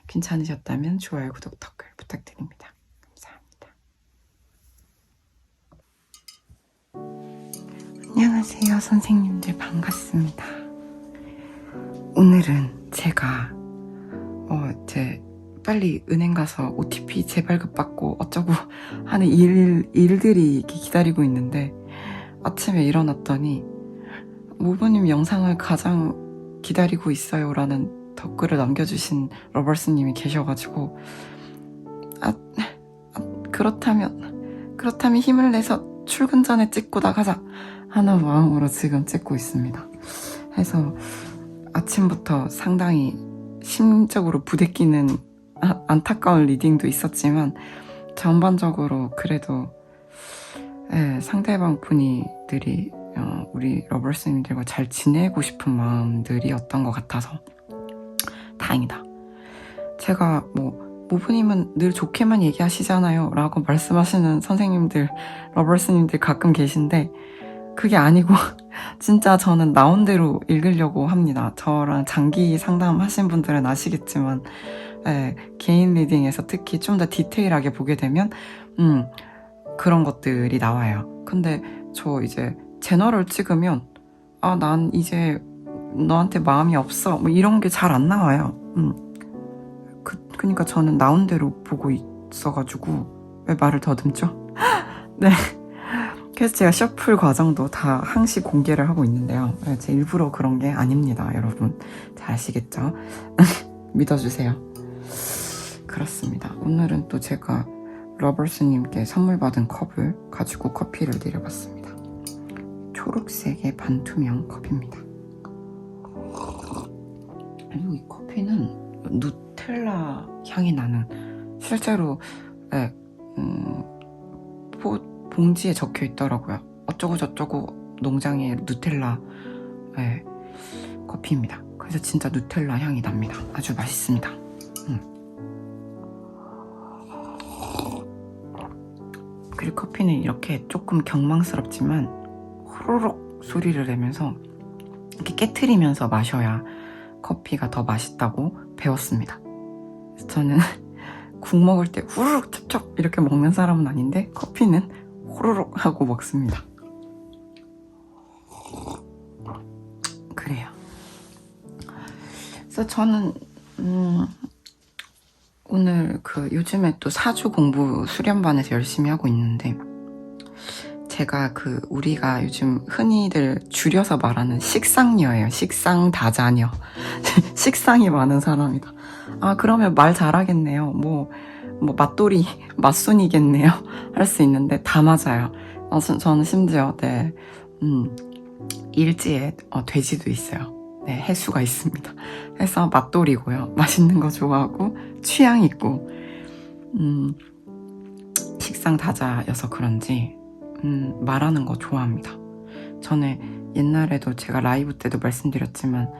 괜찮으셨다면 좋아요, 구독, 댓글 부탁드립니다. 감사합니다. 안녕하세요, 선생님들. 반갑습니다. 오늘은 제가 빨리 은행 가서 OTP 재발급 받고 어쩌고 하는 일들이 이렇게 기다리고 있는데 아침에 일어났더니 모부님 영상을 가장 기다리고 있어요 라는 댓글을 남겨주신 러버스님이 계셔가지고 그렇다면 힘을 내서 출근 전에 찍고 나가자 하는 마음으로 지금 찍고 있습니다. 해서 아침부터 상당히 심적으로 부대끼는 안타까운 리딩도 있었지만 전반적으로 그래도 상대방 분들이 우리 러버스님들과 잘 지내고 싶은 마음들이었던 것 같아서 다행이다. 제가 모부님은 늘 좋게만 얘기하시잖아요 라고 말씀하시는 선생님들, 러버스님들 가끔 계신데 그게 아니고 진짜 저는 나온 대로 읽으려고 합니다. 저랑 장기 상담 하신 분들은 아시겠지만 개인 리딩에서 특히 좀 더 디테일하게 보게 되면 그런 것들이 나와요. 근데 저 이제 제너럴 찍으면 난 이제 너한테 마음이 없어 이런 게 잘 안 나와요. 그러니까 저는 나온 대로 보고 있어가지고 왜 말을 더듬죠? 네. 그래서 제가 셔플 과정도 다 항시 공개를 하고 있는데요. 제 일부러 그런 게 아닙니다. 여러분 잘 아시겠죠? 믿어주세요. 그렇습니다. 오늘은 또 제가 러버스님께 선물 받은 컵을 가지고 커피를 내려봤습니다. 초록색의 반투명 컵입니다. 그리고 이 커피는 누텔라 향이 나는, 실제로 봉지에 적혀 있더라고요. 어쩌고저쩌고 농장의 누텔라 커피입니다. 그래서 진짜 누텔라 향이 납니다. 아주 맛있습니다. 그리고 커피는 이렇게 조금 경망스럽지만 호로록 소리를 내면서 이렇게 깨트리면서 마셔야 커피가 더 맛있다고 배웠습니다. 저는 국 먹을 때 후루룩 첩첩 이렇게 먹는 사람은 아닌데 커피는 호로록 하고 먹습니다. 그래요. 그래서 저는 오늘 요즘에 또 사주 공부 수련반에서 열심히 하고 있는데, 제가 우리가 요즘 흔히들 줄여서 말하는 식상녀예요. 식상다자녀. 식상이 많은 사람이다. 아, 그러면 말 잘하겠네요. 뭐 맛돌이, 맛순이겠네요. 할 수 있는데 다 맞아요. 저는 심지어, 네, 일지에 돼지도 있어요. 네, 해수가 있습니다. 해서 맛돌이고요. 맛있는 거 좋아하고 취향 있고 식상다자여서 그런지 말하는 거 좋아합니다. 저는 옛날에도 제가 라이브 때도 말씀드렸지만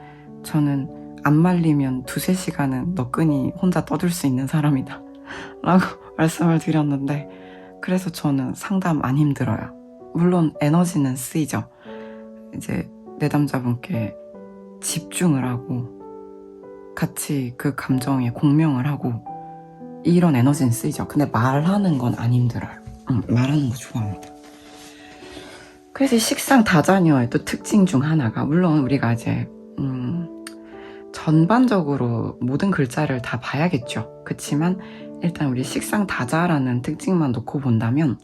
저는 안 말리면 2-3시간은 너끈히 혼자 떠들 수 있는 사람이다 라고 말씀을 드렸는데, 그래서 저는 상담 안 힘들어요. 물론 에너지는 쓰이죠. 이제 내담자분께 집중을 하고 같이 그 감정에 공명을 하고 이런 에너지는 쓰이죠. 근데 말하는 건 안 힘들어요. 말하는 거 좋아합니다. 그래서 식상다자녀의 또 특징 중 하나가, 물론 우리가 이제 전반적으로 모든 글자를 다 봐야겠죠. 그치만 일단 우리 식상다자라는 특징만 놓고 본다면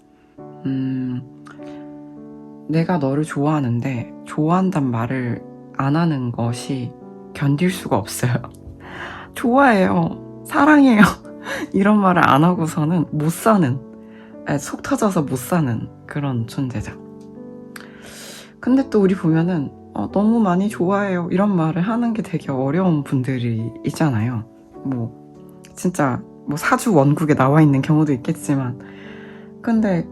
내가 너를 좋아하는데 좋아한단 말을 안 하는 것이 견딜 수가 없어요. 좋아해요, 사랑해요 이런 말을 안 하고서는 못 사는, 속 터져서 못 사는 그런 존재죠. 근데 또 우리 보면은 너무 많이 좋아해요 이런 말을 하는 게 되게 어려운 분들이 있잖아요. 진짜 사주 원국에 나와 있는 경우도 있겠지만, 근데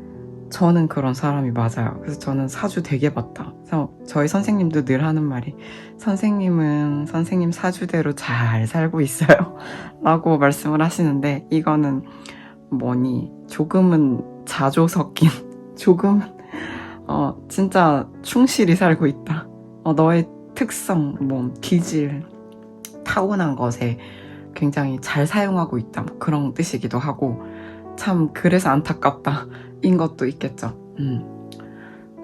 저는 그런 사람이 맞아요. 그래서 저는 사주 되게 봤다. 그래서 저희 선생님도 늘 하는 말이, 선생님은 선생님 사주대로 잘 살고 있어요 라고 말씀을 하시는데, 이거는 조금은 자조 섞인, 조금은 진짜 충실히 살고 있다. 너의 특성, 기질, 타고난 것에 굉장히 잘 사용하고 있다. 그런 뜻이기도 하고, 참 그래서 안타깝다 인 것도 있겠죠.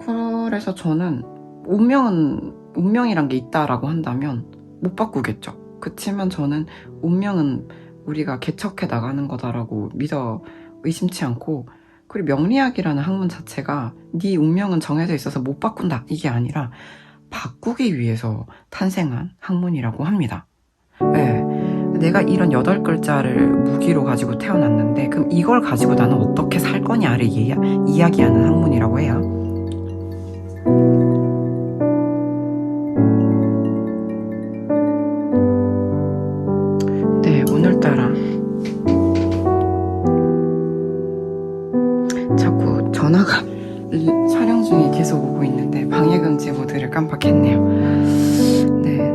그래서 저는 운명이란 게 있다라고 한다면 못 바꾸겠죠. 그치만 저는 운명은 우리가 개척해 나가는 거다라고 믿어 의심치 않고, 그리고 명리학이라는 학문 자체가 네 운명은 정해져 있어서 못 바꾼다 이게 아니라 바꾸기 위해서 탄생한 학문이라고 합니다. 네. 내가 이런 8글자를 무기로 가지고 태어났는데 그럼 이걸 가지고 나는 어떻게 살 거냐를 이야기하는 학문이라고 해요. 네, 오늘따라 자꾸 전화가 촬영 중에 계속 오고 있는데 방해금지 모드를 깜빡했네요. 네,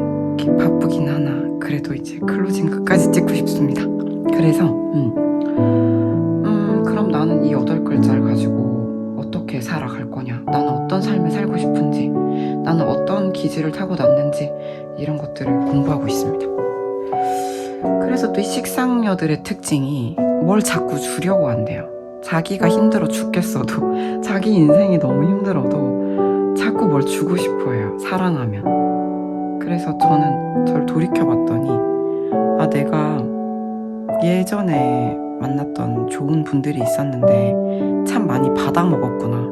바쁘긴 하나 그래도 이제 클로징 끝까지 찍고 싶습니다. 그래서 그럼 나는 이 8글자를 가지고 어떻게 살아갈 거냐, 나는 어떤 삶을 살고 싶은지, 나는 어떤 기질을 타고났는지 이런 것들을 공부하고 있습니다. 그래서 또 이 식상녀들의 특징이 뭘 자꾸 주려고 한대요. 자기가 힘들어 죽겠어도, 자기 인생이 너무 힘들어도 자꾸 뭘 주고 싶어 해요, 사랑하면. 그래서 저는 저를 돌이켜봤더니, 내가 예전에 만났던 좋은 분들이 있었는데 참 많이 받아먹었구나.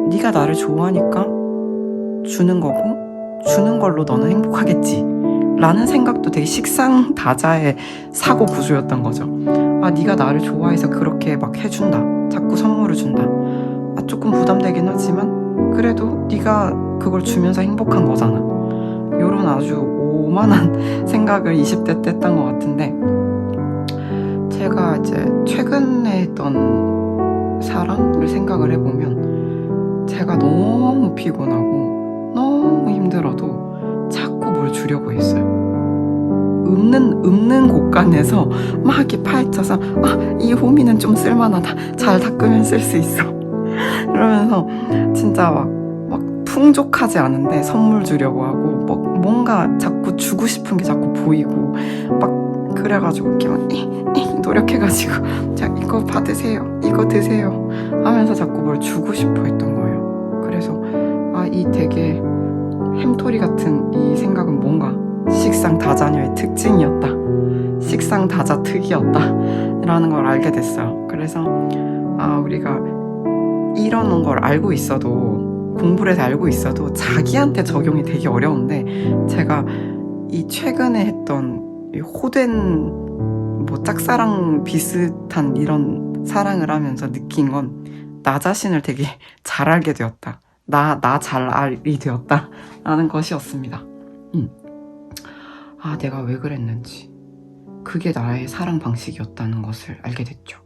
네가 나를 좋아하니까 주는 거고, 주는 걸로 너는 행복하겠지 라는 생각도 되게 식상다자의 사고 구조였던 거죠. 네가 나를 좋아해서 그렇게 막 해준다, 자꾸 선물을 준다, 조금 부담되긴 하지만 그래도 네가 그걸 주면서 행복한 거잖아. 요런 아주 오만한 생각을 20대 때 했던 것 같은데, 제가 이제 최근에 했던 사랑을 생각을 해보면 제가 너무 피곤하고 너무 힘들어도 자꾸 뭘 주려고 했어요. 읊는 곳간에서 막 이렇게 파헤쳐서 이 호미는 좀 쓸만하다, 잘 닦으면 쓸 수 있어 그러면서 진짜 막 풍족하지 않은데 선물 주려고 하고, 뭔가 자꾸 주고 싶은 게 자꾸 보이고 막 그래가지고 이렇게 막 노력해가지고 자 이거 받으세요, 이거 드세요 하면서 자꾸 뭘 주고 싶어 했던 거예요. 그래서 이 되게 햄토리 같은 이 생각은 뭔가 식상다자녀의 특징이었다, 식상다자특이었다 라는 걸 알게 됐어요. 그래서 우리가 이런 걸 알고 있어도, 공부를 해서 알고 있어도 자기한테 적용이 되게 어려운데, 제가 이 최근에 했던 이 호된 뭐 짝사랑 비슷한 이런 사랑을 하면서 느낀 건 나 자신을 되게 잘 알게 되었다, 나 잘 알이 되었다 라는 것이었습니다. 내가 왜 그랬는지, 그게 나의 사랑 방식이었다는 것을 알게 됐죠.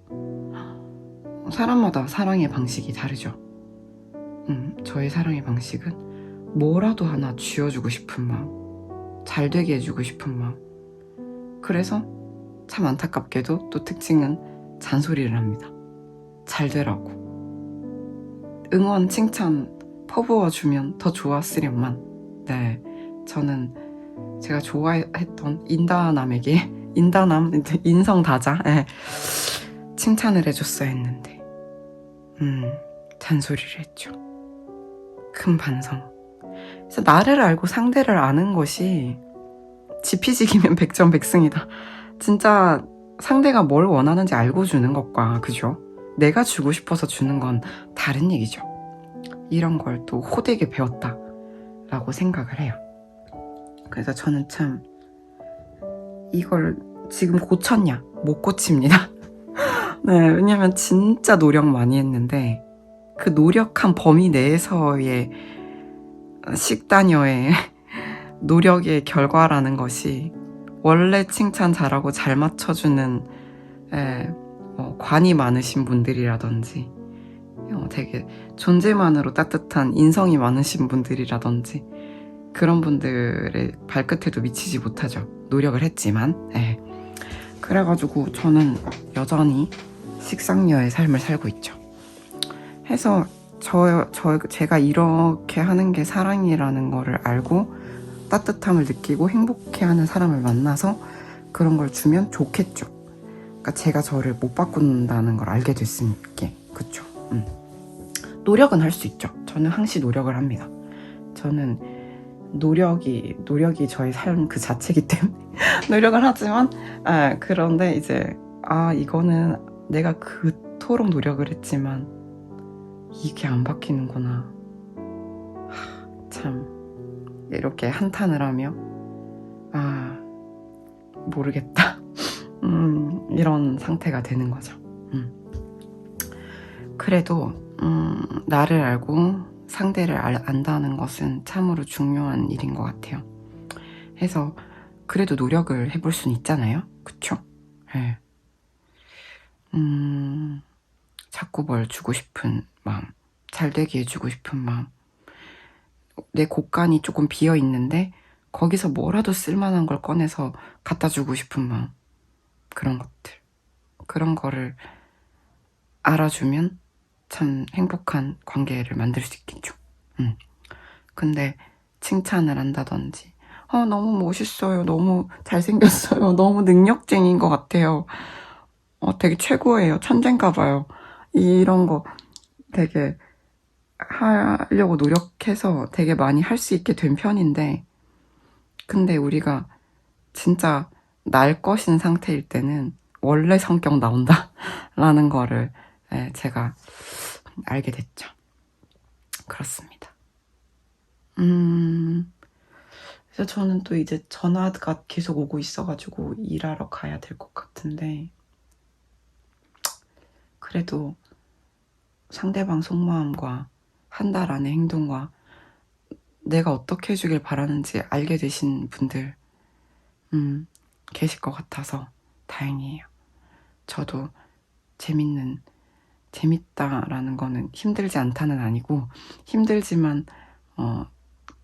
사람마다 사랑의 방식이 다르죠. 저의 사랑의 방식은 뭐라도 하나 쥐어주고 싶은 마음, 잘 되게 해주고 싶은 마음. 그래서 참 안타깝게도 또 특징은 잔소리를 합니다. 잘 되라고. 응원, 칭찬 퍼부어주면 더 좋았으련만. 네, 저는 제가 좋아했던 인다남에게 인성다자 칭찬을 해줬어야 했는데 잔소리를 했죠. 큰 반성. 그래서 나를 알고 상대를 아는 것이 지피지기면 백전백승이다. 진짜 상대가 뭘 원하는지 알고 주는 것과, 그죠? 내가 주고 싶어서 주는 건 다른 얘기죠. 이런 걸 또 호되게 배웠다라고 생각을 해요. 그래서 저는 참 이걸 지금 고쳤냐? 못 고칩니다. 네, 왜냐면 진짜 노력 많이 했는데 그 노력한 범위 내에서의 식다녀의 노력의 결과라는 것이 원래 칭찬 잘하고 잘 맞춰주는 관이 많으신 분들이라든지 되게 존재만으로 따뜻한 인성이 많으신 분들이라든지 그런 분들의 발끝에도 미치지 못하죠. 노력을 했지만. 그래가지고 저는 여전히 식상녀의 삶을 살고 있죠. 해서 제가 이렇게 하는 게 사랑이라는 거를 알고 따뜻함을 느끼고 행복해하는 사람을 만나서 그런 걸 주면 좋겠죠. 그러니까 제가 저를 못 바꾼다는 걸 알게 됐으니까. 그쵸? 노력은 할 수 있죠. 저는 항시 노력을 합니다. 저는 노력이 저의 삶 그 자체이기 때문에 노력을 하지만 그런데 이제 이거는 내가 그토록 노력을 했지만 이게 안 바뀌는구나. 참 이렇게 한탄을 하며 모르겠다 이런 상태가 되는 거죠. 그래도 나를 알고 상대를 안다는 것은 참으로 중요한 일인 것 같아요. 해서 그래도 노력을 해볼 수는 있잖아요. 그쵸? 네. 자꾸 뭘 주고 싶은 마음, 잘 되게 해주고 싶은 마음, 내 곳간이 조금 비어있는데 거기서 뭐라도 쓸만한 걸 꺼내서 갖다 주고 싶은 마음, 그런 것들, 그런 거를 알아주면 참 행복한 관계를 만들 수 있겠죠. 근데 칭찬을 한다든지 너무 멋있어요, 너무 잘생겼어요, 너무 능력쟁이인 것 같아요, 되게 최고예요, 천재인가 봐요, 이런 거 되게 하려고 노력해서 되게 많이 할 수 있게 된 편인데, 근데 우리가 진짜 날 것인 상태일 때는 원래 성격 나온다 라는 거를 제가 알게 됐죠. 그렇습니다. 그래서 저는 또 이제 전화가 계속 오고 있어가지고 일하러 가야 될 것 같은데, 그래도 상대방 속마음과 한 달 안의 행동과 내가 어떻게 해주길 바라는지 알게 되신 분들 계실 것 같아서 다행이에요. 저도 재밌다라는 거는 힘들지 않다는 아니고, 힘들지만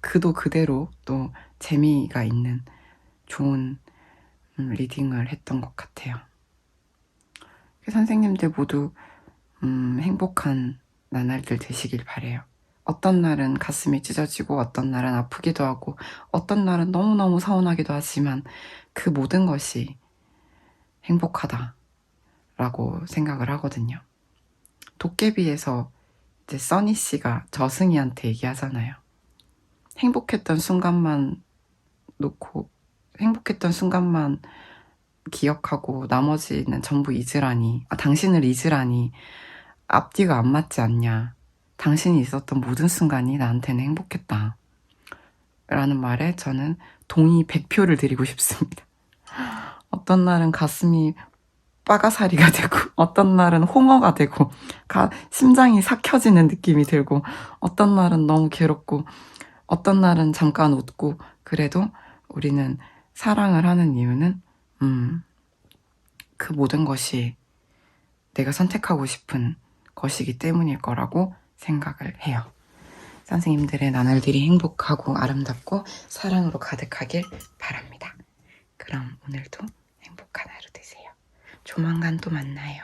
그도 그대로 또 재미가 있는 좋은 리딩을 했던 것 같아요. 선생님들 모두 행복한 나날들 되시길 바래요. 어떤 날은 가슴이 찢어지고 어떤 날은 아프기도 하고 어떤 날은 너무너무 서운하기도 하지만 그 모든 것이 행복하다라고 생각을 하거든요. 도깨비에서 이제 써니 씨가 저승이한테 얘기하잖아요. 행복했던 순간만 놓고 행복했던 순간만 기억하고 나머지는 전부 잊으라니, 당신을 잊으라니 앞뒤가 안 맞지 않냐. 당신이 있었던 모든 순간이 나한테는 행복했다. 라는 말에 저는 동의 100표를 드리고 싶습니다. 어떤 날은 가슴이 빠가사리가 되고 어떤 날은 홍어가 되고 심장이 삭혀지는 느낌이 들고 어떤 날은 너무 괴롭고 어떤 날은 잠깐 웃고 그래도 우리는 사랑을 하는 이유는 그 모든 것이 내가 선택하고 싶은 것이기 때문일 거라고 생각을 해요. 선생님들의 나날들이 행복하고 아름답고 사랑으로 가득하길 바랍니다. 그럼 오늘도 행복한 하루 되세요. 조만간 또 만나요.